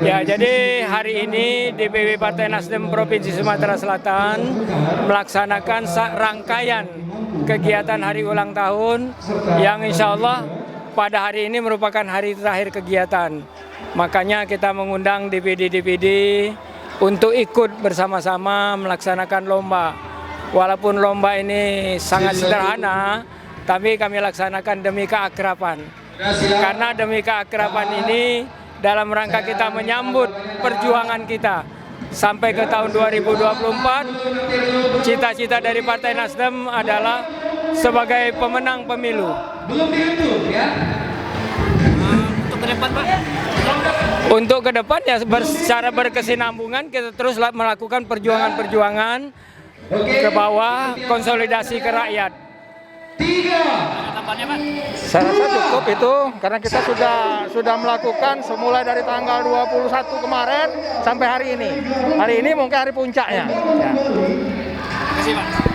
Ya, jadi hari ini DPW Partai Nasdem Provinsi Sumatera Selatan melaksanakan rangkaian kegiatan hari ulang tahun yang insya Allah pada hari ini merupakan hari terakhir kegiatan. Makanya kita mengundang DPD-DPD untuk ikut bersama-sama melaksanakan lomba. Walaupun lomba ini sangat sederhana, tapi kami laksanakan demi keakraban. Karena demi keakraban ini dalam rangka kita menyambut perjuangan kita sampai ke tahun 2024, cita-cita dari Partai Nasdem adalah sebagai pemenang pemilu. Untuk ke depan, Pak? Untuk ke depan ya secara berkesinambungan kita terus melakukan perjuangan-perjuangan ke bawah, konsolidasi ke rakyat. Tambahannya, Pak? Saya rasa cukup itu karena kita sudah melakukan semula dari tanggal 21 kemarin sampai hari ini. Hari ini mungkin hari puncaknya. Ya. Terima kasih, Pak.